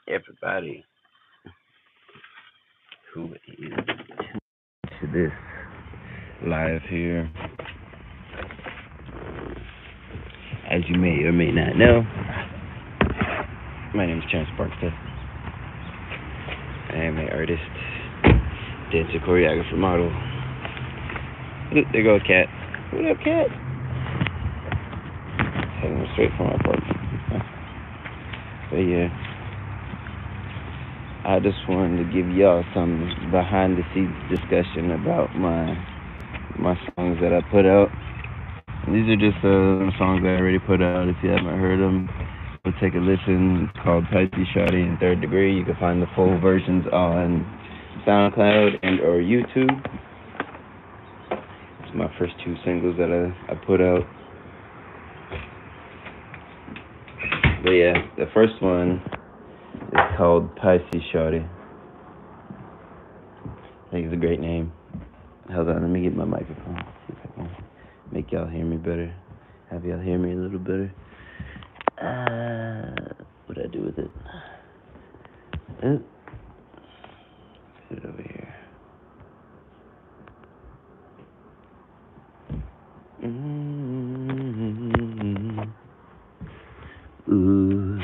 Everybody who is to this live here, as you may or may not know, my name is Terrance Barksdale. I am an artist, dancer, choreographer, model. Oop, there goes Cat. What up, Cat? Heading straight from my apartment. But yeah, I just wanted to give y'all some behind the scenes discussion about my songs that I put out. These are just songs that I already put out. If you haven't heard them, go take a listen. It's called Pisces Shawty in Third Degree. You can find the full versions on SoundCloud and or YouTube. It's my first two singles that I put out. But yeah, the first one is called Pisces Shawty. I think it's a great name. Hold on, let me get my microphone. See if I can make y'all hear me better. Have y'all hear me a little better. What do I do with it? Put it over here. Ooh.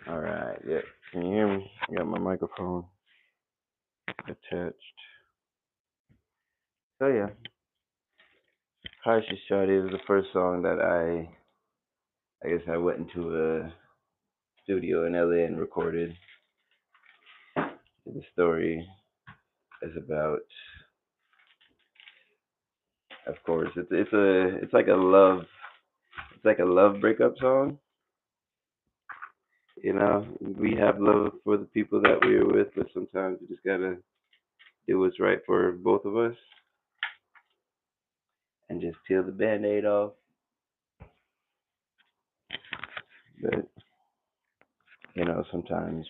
All right. Yep. Can you hear me? I got my microphone attached. So yeah, Pisces Shawty is the first song that I guess I went into a studio in LA and recorded. The story is about, of course, it's like a love breakup song. You know, we have love for the people that we're with, but sometimes we just gotta do what's right for both of us and just peel the band-aid off. But sometimes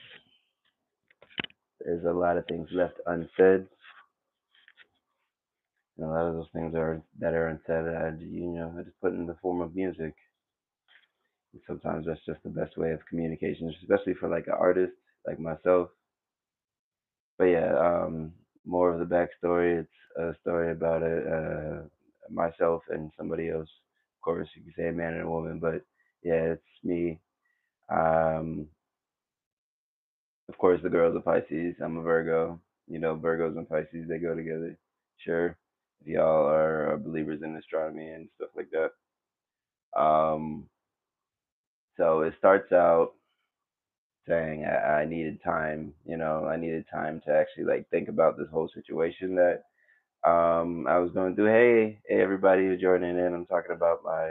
there's a lot of things left unsaid, and a lot of those things that are unsaid. I just put in the form of music. And sometimes that's just the best way of communication, especially for like an artist like myself. But yeah, more of the backstory. It's a story about myself and somebody else. Of course, you can say a man and a woman, but yeah, it's me. Um, of course, the girl's a Pisces. I'm a Virgo. Virgos and Pisces, they go together. Sure, if y'all are believers in astronomy and stuff like that. Um, so it starts out saying I needed time. I needed time to actually like think about this whole situation that I was going through. Hey, everybody who's joining in. I'm talking about my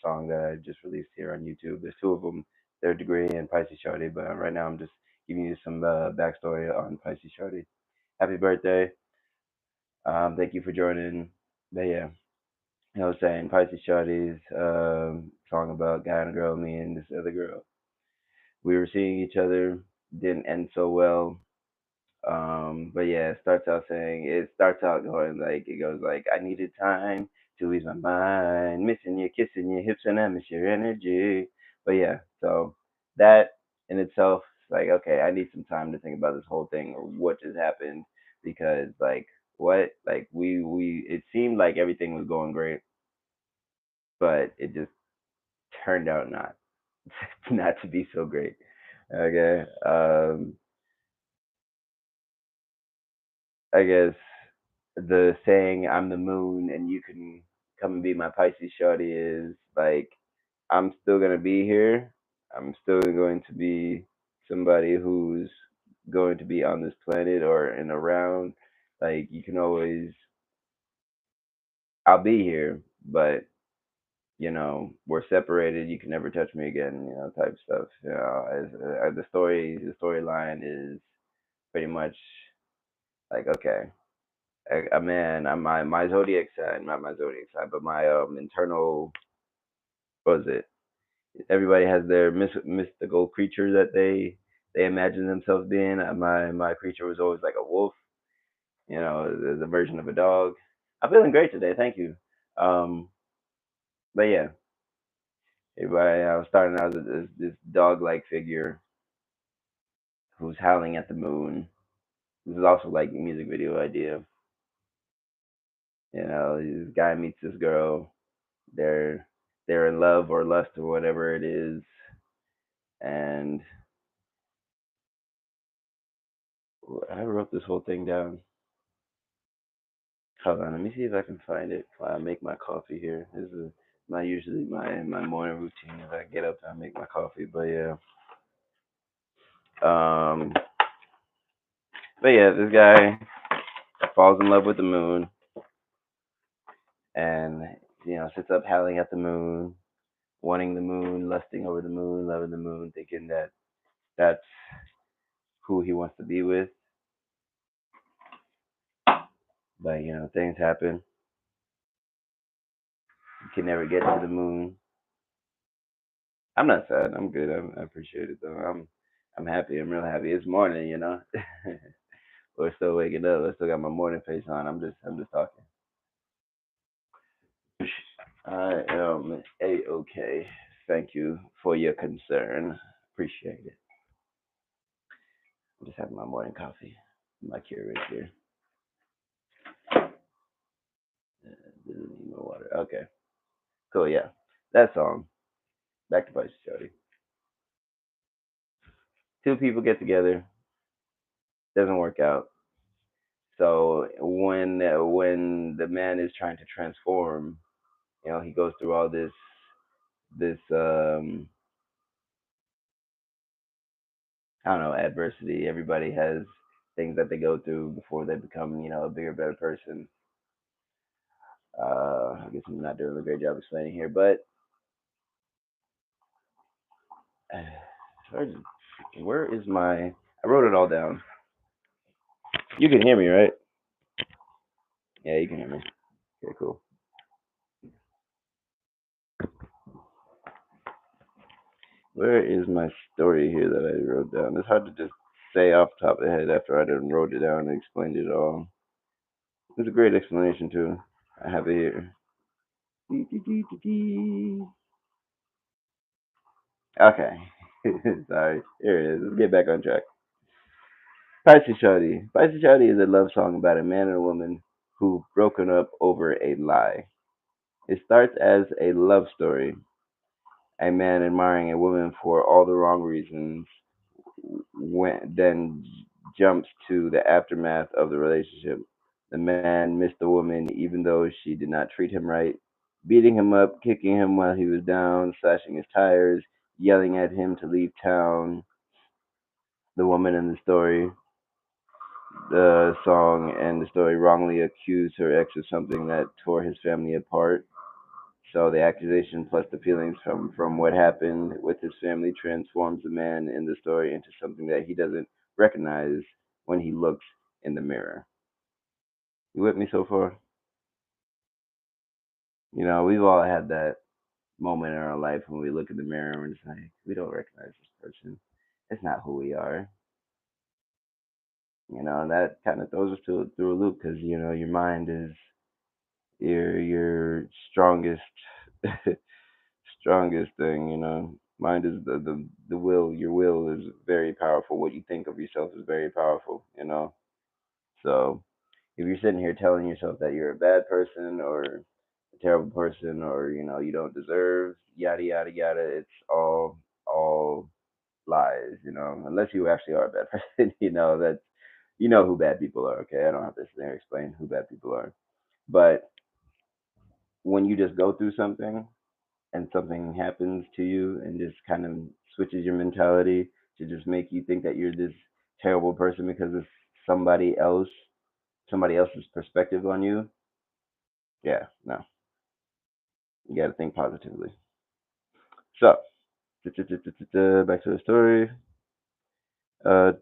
song that I just released here on YouTube. There's two of them, Third Degree and Pisces Shorty. But right now I'm just giving you some backstory on Pisces Shorty. Happy birthday! Thank you for joining. But yeah, I was saying Pisces Shorty's song about guy and a girl, me and this other girl. We were seeing each other, didn't end so well. But yeah, it starts out going like, it goes like, I needed time to ease my mind, missing you, kissing your hips, and I miss your energy. But yeah, so that in itself, like, okay, I need some time to think about this whole thing or what just happened because, like, what, like, it seemed like everything was going great, but it just turned out not to be so great. Okay. I guess the saying "I'm the moon and you can come and be my Pisces shorty" is like I'm still gonna be here. I'm still going to be somebody who's going to be on this planet or in around. Like you can always, I'll be here, but we're separated. You can never touch me again. Type stuff. The storyline is pretty much like okay. A man, I'm my zodiac sign, not my zodiac sign, but my internal, what is it? Everybody has their mystical creature that they imagine themselves being. My creature was always like a wolf, the version of a dog. I'm feeling great today, thank you. Um, but yeah, everybody, I was starting out as this dog-like figure who's howling at the moon. This is also like a music video idea. This guy meets this girl. They're they're in love or lust or whatever it is, and I wrote this whole thing down. Hold on, let me see if I can find it while I make my coffee here. This is my usually my morning routine. If I get up, I make my coffee. Um, but yeah, this guy falls in love with the moon, and sits up howling at the moon, wanting the moon, lusting over the moon, loving the moon, thinking that that's who he wants to be with. But things happen. He can never get to the moon. I'm not sad. I'm good. I appreciate it though. I'm happy. I'm real happy. It's morning. We're still waking up. I still got my morning face on. I'm just talking. I am a okay. Thank you for your concern. Appreciate it. I'm just having my morning coffee. My Keurig here. Didn't need more water. Okay. Cool. Yeah. That song. Back to Vice Jody. Two people get together. Doesn't work out. So when the man is trying to transform, he goes through all this I don't know, adversity. Everybody has things that they go through before they become, a bigger, better person. I guess I'm not doing a great job explaining here, but where is my? I wrote it all down. You can hear me, right? Yeah, you can hear me. Okay, cool. Where is my story here that I wrote down? It's hard to just say off the top of the head after I done wrote it down and explained it all. It's a great explanation too. I have it here. Okay. Sorry. Here it is. Let's get back on track. Spicy Shawty. Spicy Shawty is a love song about a man and a woman who've broken up over a lie. It starts as a love story, a man admiring a woman for all the wrong reasons, then jumps to the aftermath of the relationship. The man missed the woman even though she did not treat him right, beating him up, kicking him while he was down, slashing his tires, yelling at him to leave town. The woman in the song and the story wrongly accused her ex of something that tore his family apart. So the accusation plus the feelings from what happened with his family transforms the man in the story into something that he doesn't recognize when he looks in the mirror. You with me so far? We've all had that moment in our life when we look in the mirror and we're just like, we don't recognize this person. It's not who we are. And that kind of throws us through a loop because your mind is your strongest strongest thing. Mind is the will. Your will is very powerful. What you think of yourself is very powerful. So if you're sitting here telling yourself that you're a bad person or a terrible person or you don't deserve yada yada yada, it's all lies. Unless you actually are a bad person. That who bad people are. Okay, I don't have to sit there and explain who bad people are, but when you just go through something and something happens to you and just kind of switches your mentality to just make you think that you're this terrible person because of somebody else, somebody else's perspective on you. Yeah, no, you got to think positively. So, back to the story. Uh,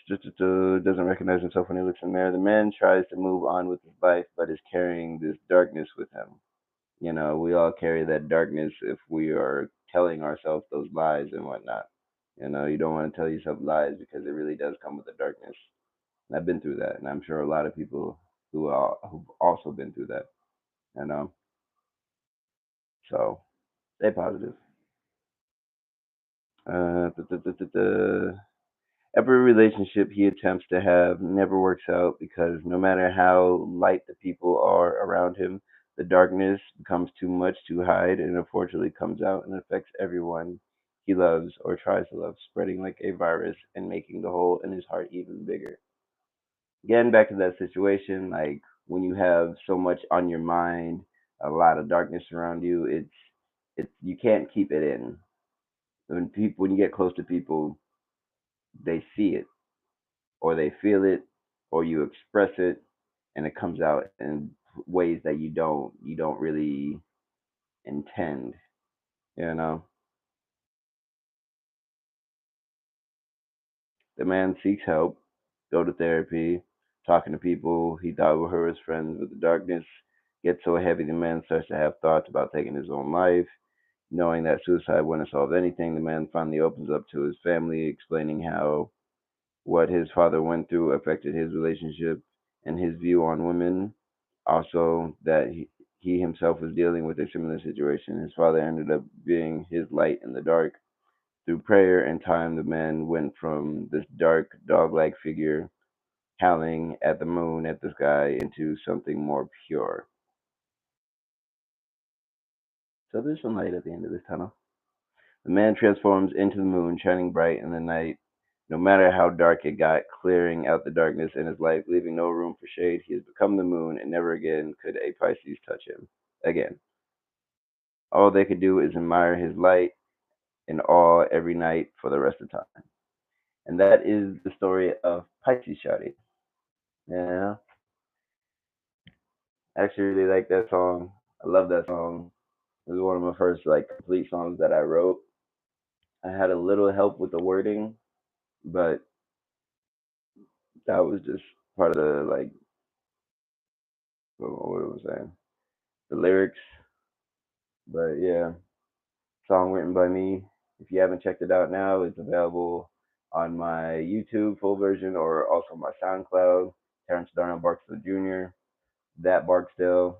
doesn't recognize himself when he looks in the mirror. The man tries to move on with his life, but is carrying this darkness with him. We all carry that darkness if we are telling ourselves those lies and whatnot. You don't want to tell yourself lies because it really does come with the darkness. And I've been through that, and I'm sure a lot of people who've also been through that. You know, so stay positive. Every relationship he attempts to have never works out because no matter how light the people are around him, the darkness becomes too much to hide and unfortunately comes out and affects everyone he loves or tries to love, spreading like a virus and making the hole in his heart even bigger. Getting back to that situation, like when you have so much on your mind, a lot of darkness around you, it's you can't keep it in. When you get close to people, they see it or they feel it or you express it and it comes out in ways that you don't really intend, you know. The man seeks help, go to therapy, talking to people he thought were his friends, but the darkness gets so heavy the man starts to have thoughts about taking his own life. Knowing that suicide wouldn't solve anything, the man finally opens up to his family, explaining how what his father went through affected his relationship and his view on women. Also, that he himself was dealing with a similar situation. His father ended up being his light in the dark. Through prayer and time, the man went from this dark, dog like figure howling at the moon, at the sky, into something more pure. So there's some light at the end of this tunnel. The man transforms into the moon, shining bright in the night. No matter how dark it got, clearing out the darkness in his life, leaving no room for shade. He has become the moon, and never again could a Pisces touch him. Again. All they could do is admire his light in awe every night for the rest of time. And that is the story of Pisces Shawty. Yeah, I actually really like that song. I love that song. It was one of my first like complete songs that I wrote. I had a little help with the wording, but that was just part of the like what was saying, the lyrics. But yeah, song written by me. If you haven't checked it out now, it's available on my YouTube full version or also my SoundCloud. Terrance Barksdale Jr. That Barksdale.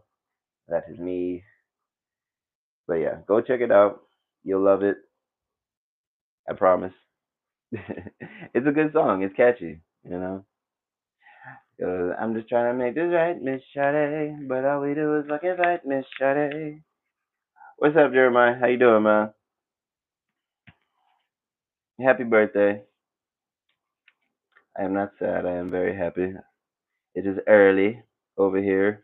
That is me. But yeah, go check it out. You'll love it. I promise. It's a good song. It's catchy. You know. I'm just trying to make this right, Miss Shade. But all we do is look at right, Miss Shade. What's up, Jeremiah? How you doing, man? Happy birthday. I am not sad. I am very happy. It is early over here.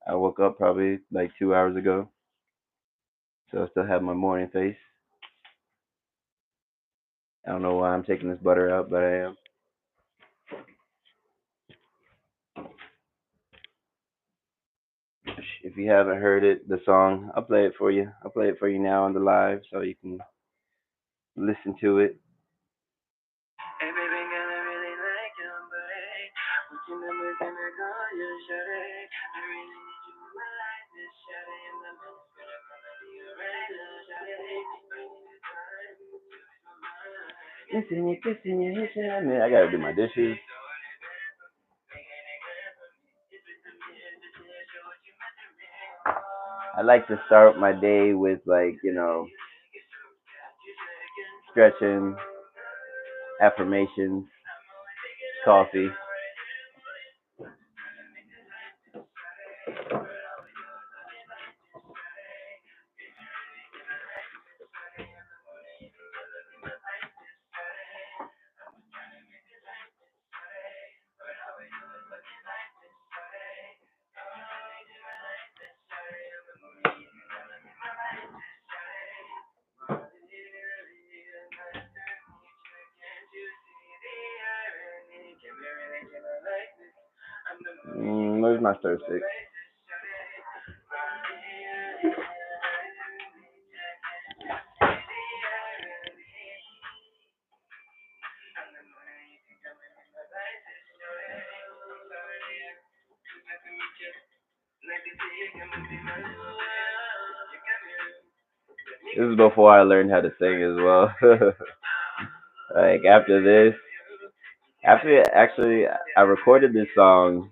I woke up probably like 2 hours ago, so I still have my morning face. I don't know why I'm taking this butter out, but I am. If you haven't heard it, the song, I'll play it for you. I'll play it for you now on the live so you can listen to it. Hey baby girl, I really like your body. What your numbers and I call you shawty. I really need you in my life, this shawty. And the minutes gonna be alright, shawty. Listen, you kissing, you hitching. I gotta do my dishes. I like to start my day with like, stretching, affirmations, coffee. Where's my stir stick? This is before I learned how to sing as well. Like after this, After actually, I recorded this song.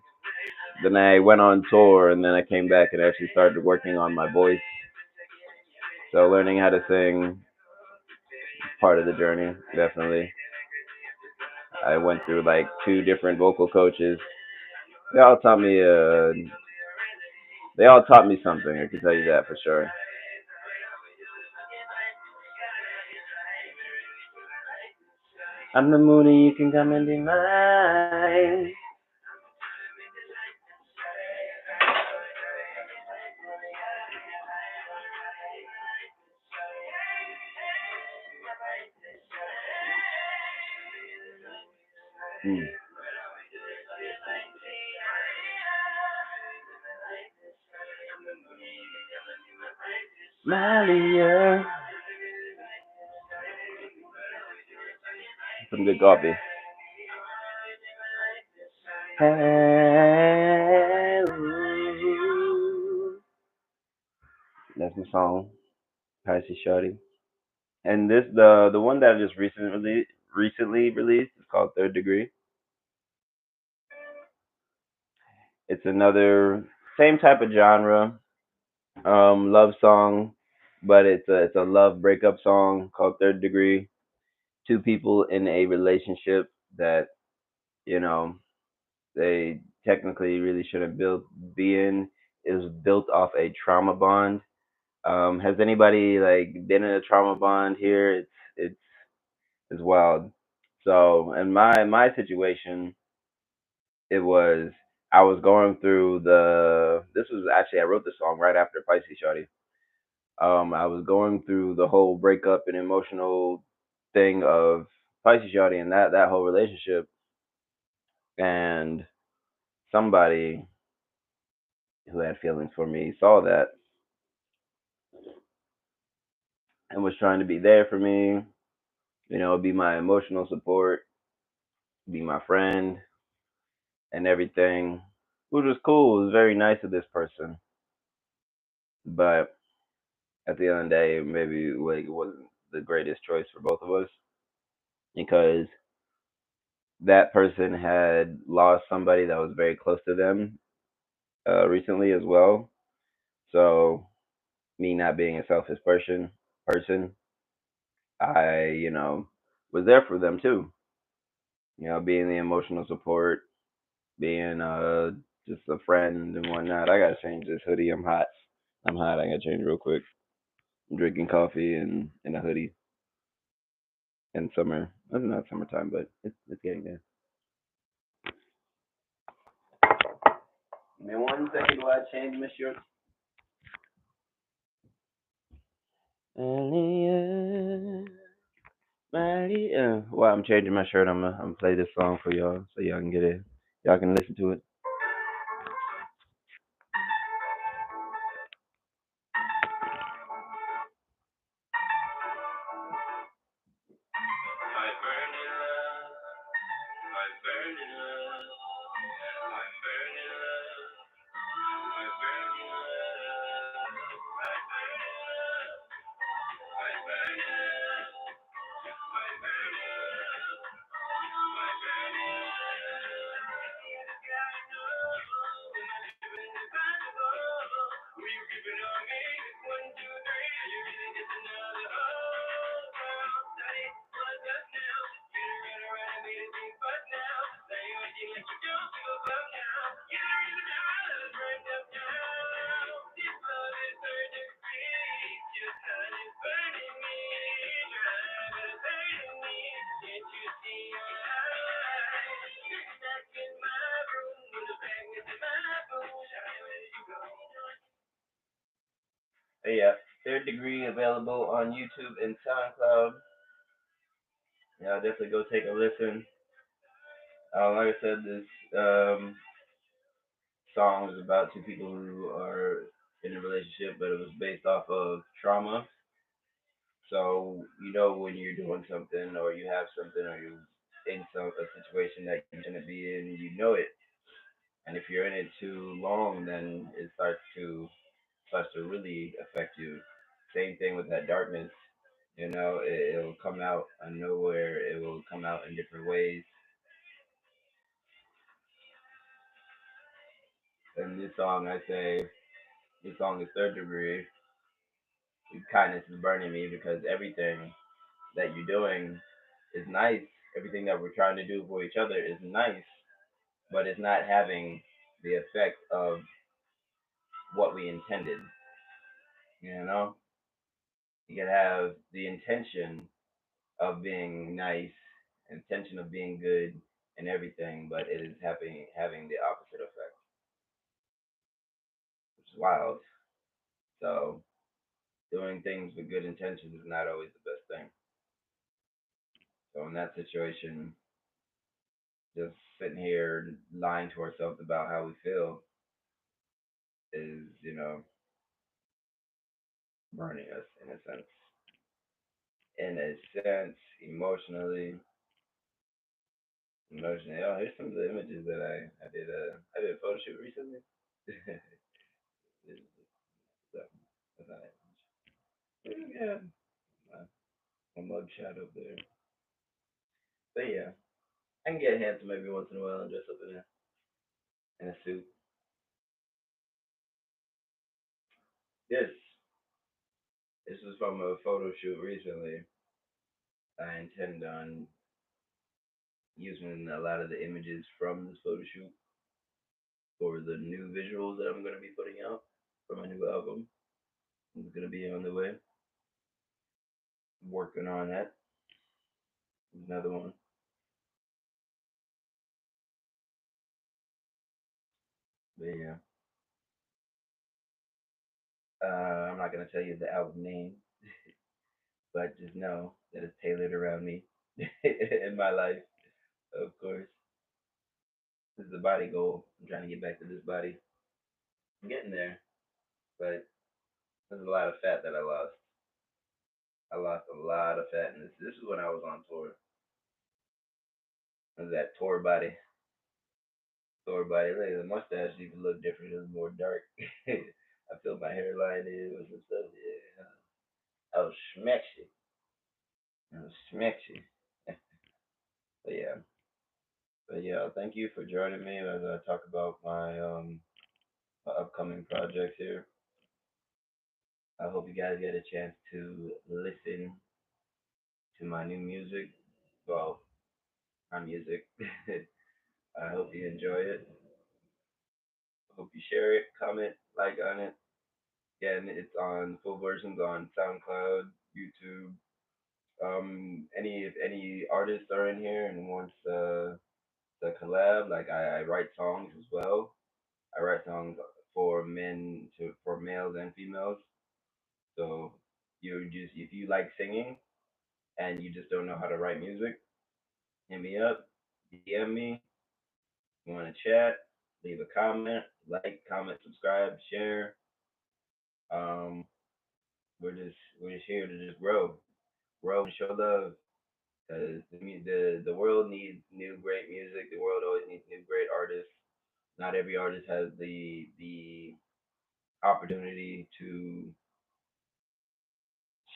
Then I went on tour, and then I came back and actually started working on my voice. So learning how to sing is part of the journey, definitely. I went through like two different vocal coaches. They all taught me. They all taught me something. I can tell you that for sure. I'm the moon, and you can come and be mine. Mm. Malia. Some good coffee. Hey, ooh. That's my song, Pisces Shorty. And this the one that I just recently released is called Third Degree. It's another same type of genre, love song, but it's a love breakup song called Third Degree. Two people in a relationship that you know they technically really shouldn't be in is built off a trauma bond. Has anybody like been in a trauma bond here? It's wild. So in my situation, it was I was going through the. This was actually I wrote the song right after Pisces Shorty. I was going through the whole breakup and emotional thing of Pisces Shorty and that whole relationship, and somebody who had feelings for me saw that and was trying to be there for me. Be my emotional support, be my friend, and everything, which was cool. It was very nice of this person, but at the end of the day, maybe like it wasn't the greatest choice for both of us because that person had lost somebody that was very close to them recently as well. So me not being a selfish person, I was there for them too. Being the emotional support, being just a friend and whatnot. I gotta change this hoodie. I'm hot. I'm hot. I gotta change real quick. I'm drinking coffee and in a hoodie in summer. It's not summertime, but it's getting there. Give me one second while I change my shirt. Maria, Maria. While I'm changing my shirt, I'm gonna play this song for y'all so y'all can get it. Y'all can listen to it. Hey, yeah, Third Degree available on YouTube and SoundCloud. Yeah, definitely go take a listen. Like I said, this song is about two people who are in a relationship, but it was based off of trauma. So when you're doing something, or you have something, or you're in a situation that you shouldn't be in, you know it. And if you're in it too long, then it starts to really affect you. Same thing with that darkness. It'll come out of nowhere. It will come out in different ways. And this song, I say, this song is third degree. Kindness is burning me because everything that you're doing is nice. Everything that we're trying to do for each other is nice, but it's not having the effect of what we intended. You know, you can have the intention of being nice, intention of being good and everything, but it is having the opposite effect, which is wild. So doing things with good intentions is not always the best thing. So in that situation, just sitting here lying to ourselves about how we feel is, burning us in a sense. In a sense, emotionally. Oh, here's some of the images that I did a photo shoot recently. That's not it. Yeah, my mug shot up there. But yeah, I can get handsome every once in a while and dress up in a suit. This this was from a photo shoot recently. I intend on using a lot of the images from this photo shoot for the new visuals that I'm gonna be putting out for my new album. It's gonna be on the way. Working on that. Another one. But yeah, I'm not gonna tell you the album name, but just know that it's tailored around me in my life, of course. This is a body goal. I'm trying to get back to this body. I'm getting there, but there's a lot of fat that I lost. I lost a lot of fat, and this is when I was on tour. It was that tour body. Tour body. Look, the mustache even look different. It was more dark. I filled my hairline in with some stuff. Yeah, I was smashy. I was smashy. But yeah, but yeah. Thank you for joining me as I talk about my upcoming projects here. I hope you guys get a chance to listen to my new music. Well, my music. I hope you enjoy it. I hope you share it, comment, like on it. Again, it's on full versions on SoundCloud, YouTube. Any if any artists are in here and wants to collab, like I write songs as well. I write songs for males and females. So you just if you like singing and you just don't know how to write music, hit me up, DM me. You want to chat? Leave a comment, like, comment, subscribe, share. Um, we're just here to just grow and show love. Because the world needs new great music. The world always needs new great artists. Not every artist has the opportunity to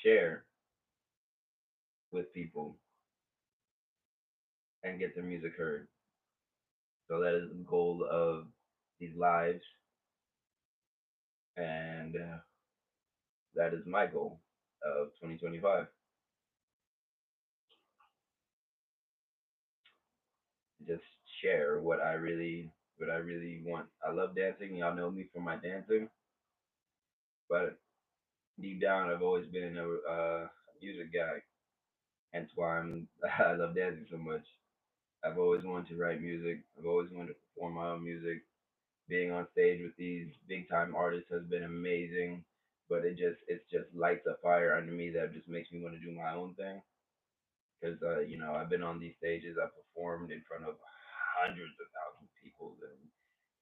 share with people and get their music heard. So that is the goal of these lives, and that is my goal of 2025. Just share what I really want. I love dancing. Y'all know me for my dancing, but deep down, I've always been a music guy. Hence why I love dancing so much. I've always wanted to write music. I've always wanted to perform my own music. Being on stage with these big time artists has been amazing, but it just lights a fire under me that just makes me want to do my own thing. Because I've been on these stages. I've performed in front of hundreds of thousands of people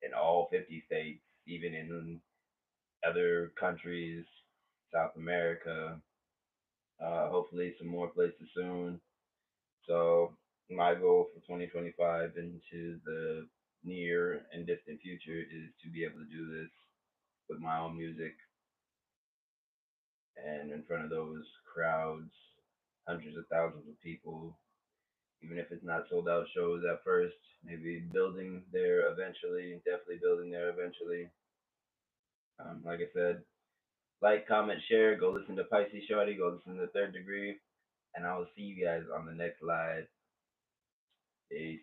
in all 50 states, even in other countries, South America. Hopefully, some more places soon. So my goal for 2025 into the near and distant future is to be able to do this with my own music and in front of those crowds, hundreds of thousands of people, even if it's not sold out shows at first, maybe building there eventually, definitely building there eventually. Like I said, like, comment, share. Go listen to Pisces Shorty. Go listen to Third Degree. And I will see you guys on the next live. Peace.